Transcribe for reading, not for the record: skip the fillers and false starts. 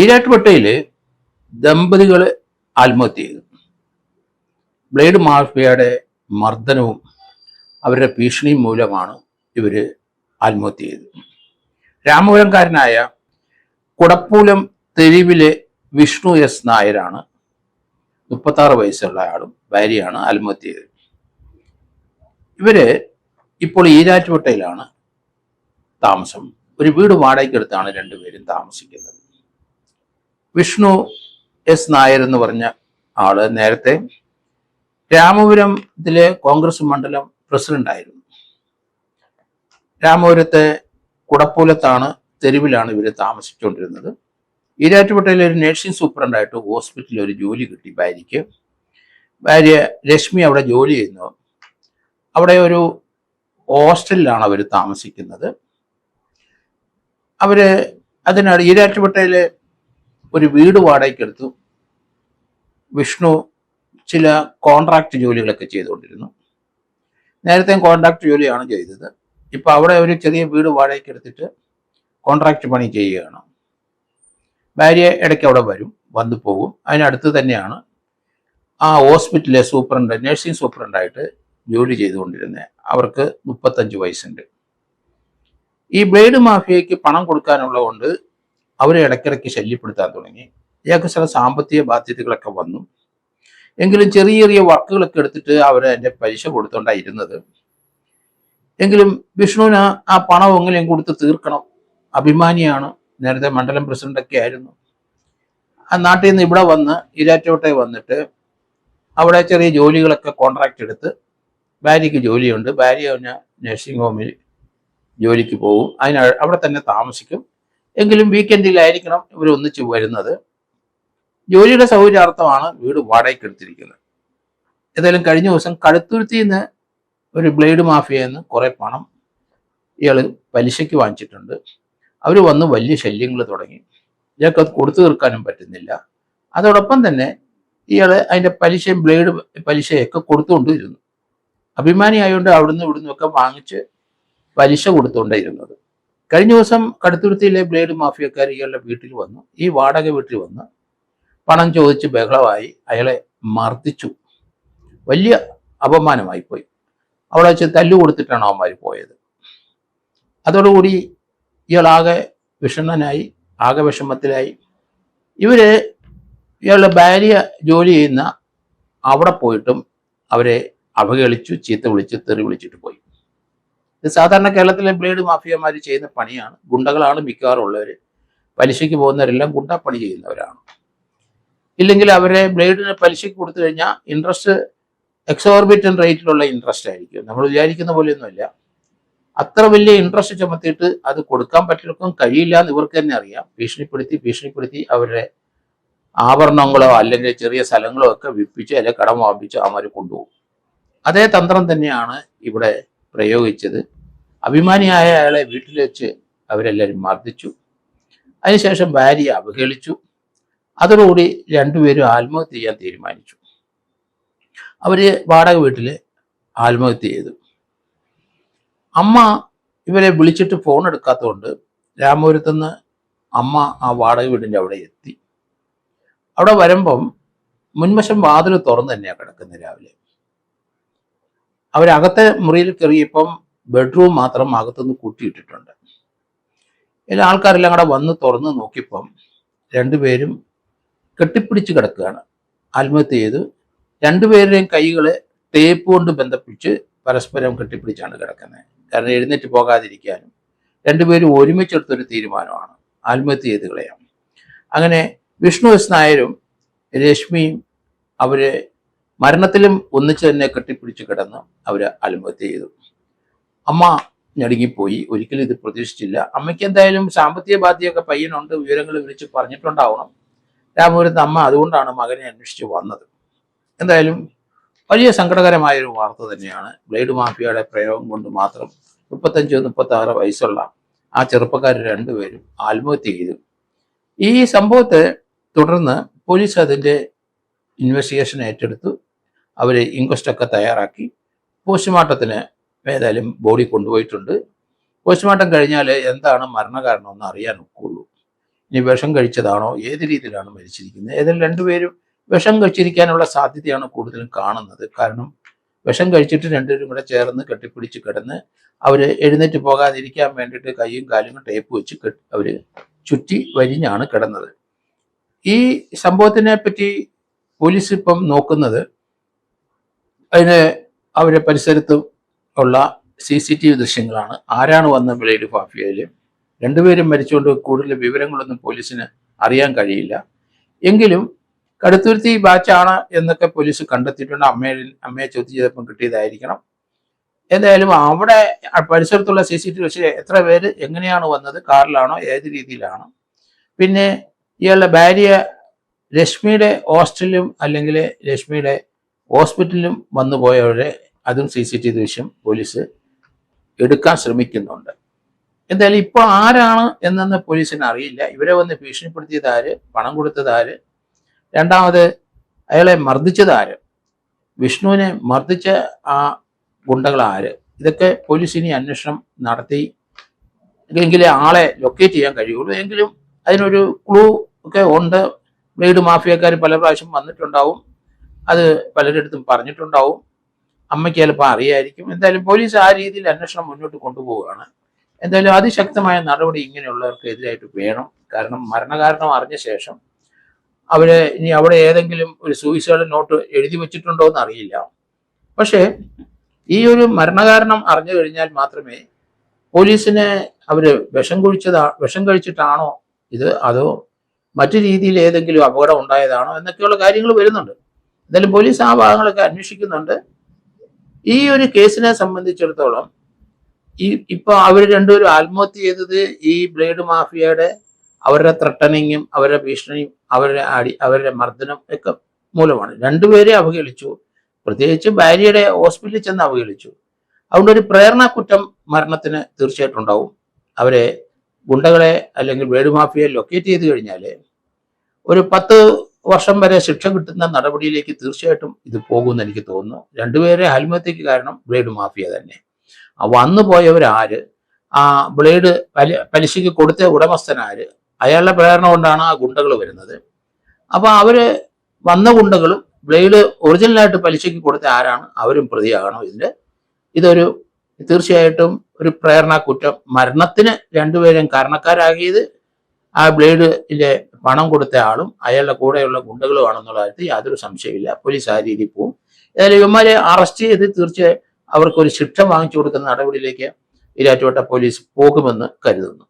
ഈരാറ്റുപേട്ടയിൽ ദമ്പതികൾ ആത്മഹത്യ ചെയ്തു. ബ്ലേഡ് മാഫിയയുടെ മർദ്ദനവും അവരുടെ ഭീഷണിയും മൂലമാണ് ഇവർ ആത്മഹത്യ ചെയ്തത്. രാമപുരംകാരനായ കുടപ്പൂലം തെരുവിലെ വിഷ്ണു എസ് നായരാണ് 36 വയസ്സുള്ള ആളും ഭാര്യയാണ് ആത്മഹത്യ ചെയ്തത്. ഇവര് ഇപ്പോൾ ഈരാറ്റുപേട്ടയിലാണ് താമസം. ഒരു വീട് വാടകയ്ക്കെടുത്താണ് രണ്ടുപേരും താമസിക്കുന്നത്. വിഷ്ണു എസ് നായർ എന്ന് പറഞ്ഞ ആള് നേരത്തെ രാമപുരത്തിലെ കോൺഗ്രസ് മണ്ഡലം പ്രസിഡന്റ് ആയിരുന്നു. രാമപുരത്തെ കുടപ്പൂലത്താണ് തെരുവിലാണ് ഇവർ താമസിച്ചുകൊണ്ടിരുന്നത്. ഈരാറ്റുപേട്ടയിലെ ഒരു നഴ്സിംഗ് സൂപ്രണ്ടായിട്ട് ഹോസ്പിറ്റലിൽ ഒരു ജോലി കിട്ടി ഭാര്യയ്ക്ക്. ഭാര്യ രശ്മി അവിടെ ജോലി ചെയ്യുന്നു. അവിടെ ഒരു ഹോസ്റ്റലിലാണ് അവർ താമസിക്കുന്നത്. അതിനാണ് ഈരാറ്റുപേട്ടയിലെ ഒരു വീട് വാടകയ്ക്കെടുത്തു. വിഷ്ണു ചില കോൺട്രാക്ട് ജോലികളൊക്കെ ചെയ്തുകൊണ്ടിരുന്നു. നേരത്തെ കോൺട്രാക്ട് ജോലിയാണ് ചെയ്തത്. ഇപ്പം അവിടെ ഒരു ചെറിയ വീട് വാടകയ്ക്കെടുത്തിട്ട് കോൺട്രാക്ട് പണി ചെയ്യുകയാണ്. ഭാര്യ ഇടയ്ക്ക് അവിടെ വരും, വന്നു പോകും. അതിനടുത്ത് തന്നെയാണ് ആ ഹോസ്പിറ്റലിലെ സൂപ്രണ്ട്, നഴ്സിംഗ് സൂപ്രണ്ടായിട്ട് ജോലി ചെയ്തുകൊണ്ടിരുന്നത്. അവർക്ക് 35 വയസ്സുണ്ട്. ഈ ബ്ലേഡ് മാഫിയയ്ക്ക് പണം കൊടുക്കാനുള്ളതുകൊണ്ട് അവരെ ഇടയ്ക്കിടയ്ക്ക് ശല്യപ്പെടുത്താൻ തുടങ്ങി. ഇയാൾക്ക് ചില സാമ്പത്തിക ബാധ്യതകളൊക്കെ വന്നു. എങ്കിലും ചെറിയ ചെറിയ വർക്കുകളൊക്കെ എടുത്തിട്ട് അവർ അതിൻ്റെ പലിശ കൊടുത്തോണ്ടാണ് ഇരുന്നത്. എങ്കിലും വിഷ്ണുവിന് ആ പണം എങ്ങനെയും കൊടുത്ത് തീർക്കണം. അഭിമാനിയാണ്, നേരത്തെ മണ്ഡലം പ്രസിഡന്റൊക്കെ ആയിരുന്നു. ആ നാട്ടിൽ നിന്ന് ഇവിടെ വന്ന് ഈരാറ്റുപേട്ടയിൽ വന്നിട്ട് അവിടെ ചെറിയ ജോലികളൊക്കെ കോൺട്രാക്ട് എടുത്ത് ഭാര്യയ്ക്ക് ജോലിയുണ്ട്. ഭാര്യ നഴ്സിംഗ് ഹോമിൽ ജോലിക്ക് പോകും. അവിടെ തന്നെ താമസിക്കും. എങ്കിലും വീക്കെൻഡിലായിരിക്കണം ഇവർ ഒന്നിച്ച് വരുന്നത്. ജോലിയുടെ സൗകര്യാർത്ഥമാണ് വീട് വാടകയ്ക്ക് എടുത്തിരിക്കുന്നത്. ഏതായാലും കഴിഞ്ഞ ദിവസം കടുത്തുരുത്തിയിൽ നിന്ന് ഒരു ബ്ലേഡ് മാഫിയയിൽ നിന്ന് കുറേ പണം ഇയാൾ പലിശയ്ക്ക് വാങ്ങിച്ചിട്ടുണ്ട്. അവർ വന്ന് വലിയ ശല്യങ്ങൾ തുടങ്ങി. ഇയാൾക്ക് അത് കൊടുത്തു തീർക്കാനും പറ്റുന്നില്ല. അതോടൊപ്പം തന്നെ ഇയാൾ അതിൻ്റെ പലിശയും ബ്ലേഡ് പലിശയൊക്കെ കൊടുത്തുകൊണ്ടിരുന്നു. അഭിമാനി ആയതുകൊണ്ട് അവിടുന്ന് ഇവിടുന്ന് ഒക്കെ വാങ്ങിച്ച് പലിശ കൊടുത്തുകൊണ്ടേയിരുന്നത്. കഴിഞ്ഞ ദിവസം കടുത്തുരുത്തിയിലെ ബ്ലേഡ് മാഫിയക്കാർ ഇയാളുടെ വീട്ടിൽ വന്നു, ഈ വാടക വീട്ടിൽ വന്ന് പണം ചോദിച്ച് ബഹളമായി അയാളെ മർദ്ദിച്ചു. വലിയ അപമാനമായി പോയി. അവിടെ വെച്ച് തല്ലു കൊടുത്തിട്ടാണ് അവന്മാർ പോയത്. അതോടുകൂടി ഇയാളാകെ വിഷണ്ണനായി, ആകെ വിഷമത്തിലായി. ഇയാളുടെ ഭാര്യ ജോലി ചെയ്യുന്ന അവിടെ പോയിട്ടും അവരെ അവഹേളിച്ചു, ചീത്ത വിളിച്ച്, തെറി വിളിച്ചിട്ട് പോയി. ഇത് സാധാരണ കേരളത്തിലെ ബ്ലേഡ് മാഫിയമാർ ചെയ്യുന്ന പണിയാണ്. ഗുണ്ടകളാണ് മിക്കവാറും ഉള്ളവർ. പലിശയ്ക്ക് പോകുന്നവരെല്ലാം ഗുണ്ടപ്പണി ചെയ്യുന്നവരാണ്. ഇല്ലെങ്കിൽ അവരെ ബ്ലേഡിന് പലിശയ്ക്ക് കൊടുത്തു കഴിഞ്ഞാൽ ഇൻട്രസ്റ്റ് എക്സോർബിറ്റൻ റേറ്റിലുള്ള ഇൻട്രസ്റ്റ് ആയിരിക്കും. നമ്മൾ വിചാരിക്കുന്ന പോലെയൊന്നുമില്ല. അത്ര വലിയ ഇൻട്രസ്റ്റ് ചുമത്തിയിട്ട് അത് കൊടുക്കാൻ പറ്റും കഴിയില്ല എന്ന് ഇവർക്ക് തന്നെ അറിയാം. ഭീഷണിപ്പെടുത്തി അവരുടെ ആഭരണങ്ങളോ അല്ലെങ്കിൽ ചെറിയ സ്ഥലങ്ങളോ ഒക്കെ വിപ്പിച്ച് അല്ലെങ്കിൽ കടം വാങ്ങിച്ച് അവന്മാർ കൊണ്ടുപോകും. അതേ തന്ത്രം തന്നെയാണ് ഇവിടെ പ്രയോഗിച്ചത്. അഭിമാനിയായ അയാളെ വീട്ടിൽ വെച്ച് അവരെല്ലാവരും മർദ്ദിച്ചു. അതിനുശേഷം ഭാര്യയെ അവഹേളിച്ചു. അതോടുകൂടി രണ്ടുപേരും ആത്മഹത്യ ചെയ്യാൻ തീരുമാനിച്ചു. അവർ വാടക വീട്ടിൽ ആത്മഹത്യ ചെയ്തു. അമ്മ ഇവരെ വിളിച്ചിട്ട് ഫോൺ എടുക്കാത്തതുകൊണ്ട് രാമപുരത്തുനിന്ന് അമ്മ ആ വാടക വീടിൻ്റെ അവിടെ എത്തി. അവിടെ വരുമ്പം മുൻവശം വാതിൽ തുറന്ന് തന്നെയാണ് കിടക്കുന്നത്. രാവിലെ അവരകത്തെ മുറിയിൽ കയറിയപ്പം ബെഡ്റൂം മാത്രം അകത്തുനിന്ന് കൂട്ടിയിട്ടിട്ടുണ്ട്. എല്ലാ ആൾക്കാരെല്ലാം കൂടെ വന്ന് തുറന്ന് നോക്കിയപ്പം രണ്ടുപേരും കെട്ടിപ്പിടിച്ച് കിടക്കുകയാണ്. ആത്മഹത്യ ചെയ്ത് രണ്ടുപേരുടെയും കൈകളെ ടേപ്പ് കൊണ്ട് ബന്ധിപ്പിച്ച് പരസ്പരം കെട്ടിപ്പിടിച്ചാണ് കിടക്കുന്നത്. കാരണം എഴുന്നേറ്റ് പോകാതിരിക്കാനും രണ്ടുപേരും ഒരുമിച്ചെടുത്തൊരു തീരുമാനമാണ് ആത്മഹത്യ ചെയ്ത് കളയാം. അങ്ങനെ വിഷ്ണു എസ് നായരും രശ്മിയും അവരെ മരണത്തിലും ഒന്നിച്ച് തന്നെ കെട്ടിപ്പിടിച്ച് കിടന്ന് അവർ ആത്മഹത്യ ചെയ്തു. അമ്മ ഞടുങ്ങിപ്പോയി. ഒരിക്കലും ഇത് പ്രതീക്ഷിച്ചില്ല. അമ്മയ്ക്ക് എന്തായാലും സാമ്പത്തിക ബാധ്യതയൊക്കെ പയ്യനുണ്ട്, വിവരങ്ങൾ വിളിച്ച് പറഞ്ഞിട്ടുണ്ടാവണം രാമപുരത്ത് അമ്മ. അതുകൊണ്ടാണ് മകനെ അന്വേഷിച്ച് വന്നത്. എന്തായാലും വലിയ സങ്കടകരമായൊരു വാർത്ത തന്നെയാണ്. ബ്ലേഡ് മാഫിയയുടെ പ്രയോഗം കൊണ്ട് മാത്രം 35-36 വയസ്സുള്ള ആ ചെറുപ്പക്കാർ രണ്ടുപേരും ആത്മഹത്യ ചെയ്തു. ഈ സംഭവത്തെ തുടർന്ന് പോലീസ് അതിൻ്റെ ഇൻവെസ്റ്റിഗേഷൻ ഏറ്റെടുത്തു. അവർ ഇൻക്വസ്റ്റൊക്കെ തയ്യാറാക്കി പോസ്റ്റ്മോർട്ടത്തിന് ഏതായാലും ബോഡി കൊണ്ടുപോയിട്ടുണ്ട്. പോസ്റ്റ്മോർട്ടം കഴിഞ്ഞാൽ എന്താണ് മരണകാരണമെന്ന് അറിയാൻ ഒക്കുള്ളൂ. ഇനി വിഷം കഴിച്ചതാണോ, ഏത് രീതിയിലാണ് മരിച്ചിരിക്കുന്നത്. ഏതായാലും രണ്ടുപേരും വിഷം കഴിച്ചിരിക്കാനുള്ള സാധ്യതയാണ് കൂടുതലും കാണുന്നത്. കാരണം വിഷം കഴിച്ചിട്ട് രണ്ടുപേരും കൂടെ ചേർന്ന് കെട്ടിപ്പിടിച്ച് കിടന്ന് അവർ എഴുന്നേറ്റ് പോകാതിരിക്കാൻ വേണ്ടിയിട്ട് കൈയും കാലും ടേപ്പ് വെച്ച് അവർ ചുറ്റി വരിഞ്ഞാണ് കിടന്നത്. ഈ സംഭവത്തിനെ പറ്റി പോലീസ് ഇപ്പം നോക്കുന്നത് അതിന് അവരെ പരിസരത്തും ഉള്ള CCTV ദൃശ്യങ്ങളാണ്. ആരാണ് വന്ന ബ്ലേഡ് മാഫിയയിൽ. രണ്ടുപേരും മരിച്ചുകൊണ്ട് കൂടുതൽ വിവരങ്ങളൊന്നും പോലീസിന് അറിയാൻ കഴിയില്ല. എങ്കിലും കടുത്തുരുത്തി ബാച്ചാണ് എന്നൊക്കെ പോലീസ് കണ്ടെത്തിയിട്ടുണ്ട്. അമ്മയെ ചോദ്യം ചെയ്തപ്പം കിട്ടിയതായിരിക്കണം. എന്തായാലും അവിടെ പരിസരത്തുള്ള CCTV ദൃശ്യം എത്ര പേര് എങ്ങനെയാണ് വന്നത്, കാറിലാണോ, ഏത് രീതിയിലാണ്. പിന്നെ ഇയാളുടെ ഭാര്യ രശ്മിയുടെ ഹോസ്റ്റലിലും അല്ലെങ്കിൽ രശ്മിയുടെ ഹോസ്പിറ്റലിലും വന്നു പോയവരെ അതും CCTV ദൃശ്യം പോലീസ് എടുക്കാൻ ശ്രമിക്കുന്നുണ്ട്. എന്തായാലും ഇപ്പോൾ ആരാണ് എന്നൊന്ന് പോലീസിന് അറിയില്ല. ഇവരെ വന്ന് ഭീഷണിപ്പെടുത്തിയത് ആര്, പണം കൊടുത്തത് ആര്, രണ്ടാമത് അയാളെ മർദ്ദിച്ചത് ആര്, വിഷ്ണുവിനെ മർദ്ദിച്ച ആ ഗുണ്ടകൾ ആര്, ഇതൊക്കെ പോലീസ് ഇനി അന്വേഷണം നടത്തി എങ്കിലേ ആളെ ലൊക്കേറ്റ് ചെയ്യാൻ കഴിയുള്ളൂ. എങ്കിലും അതിനൊരു ക്ലൂ ഒക്കെ ഉണ്ട്. ബ്ലേഡ് മാഫിയക്കാർ പല പ്രാവശ്യം വന്നിട്ടുണ്ടാവും, അത് പലരിടത്തും പറഞ്ഞിട്ടുണ്ടാവും. അമ്മയ്ക്ക് ചിലപ്പോൾ അറിയായിരിക്കും. എന്തായാലും പോലീസ് ആ രീതിയിൽ അന്വേഷണം മുന്നോട്ട് കൊണ്ടുപോവുകയാണ്. എന്തായാലും അതിശക്തമായ നടപടി ഇങ്ങനെയുള്ളവർക്ക് എതിരായിട്ട് വേണം. കാരണം മരണകാരണം അറിഞ്ഞ ശേഷം അവരെ ഇനി അവിടെ ഏതെങ്കിലും ഒരു സൂയിസൈഡ് നോട്ട് എഴുതി വെച്ചിട്ടുണ്ടോ എന്ന് അറിയില്ല. പക്ഷേ ഈ ഒരു മരണകാരണം അറിഞ്ഞു കഴിഞ്ഞാൽ മാത്രമേ പോലീസിനെ അവര് വിഷം കഴിച്ചിട്ടാണോ ഇത്, അതോ മറ്റു രീതിയിൽ ഏതെങ്കിലും അപകടം ഉണ്ടായതാണോ എന്നൊക്കെയുള്ള കാര്യങ്ങൾ വരുന്നുണ്ട്. എന്തായാലും പോലീസ് ആ ഭാഗങ്ങളൊക്കെ അന്വേഷിക്കുന്നുണ്ട്. ഈ ഒരു കേസിനെ സംബന്ധിച്ചിടത്തോളം ഇപ്പൊ അവർ രണ്ടുപേരും ആത്മഹത്യ ചെയ്തത് ഈ ബ്ലേഡ് മാഫിയയുടെ അവരുടെ ത്രട്ടനിങ്ങും അവരുടെ ഭീഷണിയും അവരുടെ മർദ്ദനം ഒക്കെ മൂലമാണ്. രണ്ടുപേരെ അവഹേളിച്ചു, പ്രത്യേകിച്ച് ഭാര്യയുടെ ഹോസ്പിറ്റലിൽ ചെന്ന് അവഹേളിച്ചു. അതുകൊണ്ട് ഒരു പ്രേരണ കുറ്റം മരണത്തിന് തീർച്ചയായിട്ടും ഉണ്ടാവും. അവരെ ഗുണ്ടകളെ അല്ലെങ്കിൽ ബ്ലേഡ് മാഫിയയെ ലൊക്കേറ്റ് ചെയ്ത് കഴിഞ്ഞാൽ ഒരു 10 വർഷം വരെ ശിക്ഷ കിട്ടുന്ന നടപടിയിലേക്ക് തീർച്ചയായിട്ടും ഇത് പോകുമെന്ന് എനിക്ക് തോന്നുന്നു. രണ്ടുപേരെ ആത്മഹത്യക്ക് കാരണം ബ്ലേഡ് മാഫിയ തന്നെ. വന്നു പോയവരാര്, ആ ബ്ലേഡ് പലിശയ്ക്ക് കൊടുത്ത ഉടമസ്ഥനാര്, അയാളുടെ പ്രേരണ കൊണ്ടാണ് ആ ഗുണ്ടകൾ വരുന്നത്. അപ്പൊ അവര് വന്ന ഗുണ്ടകളും ബ്ലേഡ് ഒറിജിനലായിട്ട് പലിശയ്ക്ക് കൊടുത്ത ആരാണ്, അവരും പ്രതിയാകണം ഇതില്. ഇതൊരു തീർച്ചയായിട്ടും ഒരു പ്രേരണ കുറ്റം. മരണത്തിന് രണ്ടുപേരും കാരണക്കാരാകിയത് ആ ബ്ലേഡിലെ പണം കൊടുത്ത ആളും അയാളുടെ കൂടെയുള്ള ഗുണ്ടകളുമാണെന്നുള്ള കാര്യത്തിൽ യാതൊരു സംശയമില്ല. പോലീസ് ആ രീതിയിൽ പോവും. ഏതായാലും ഇവന്മാരെ അറസ്റ്റ് ചെയ്ത് തീർച്ചയായും അവർക്കൊരു ശിക്ഷ വാങ്ങിച്ചു കൊടുക്കുന്ന നടപടിയിലേക്ക് ഈരാറ്റുപേട്ട പോലീസ് പോകുമെന്ന് കരുതുന്നു.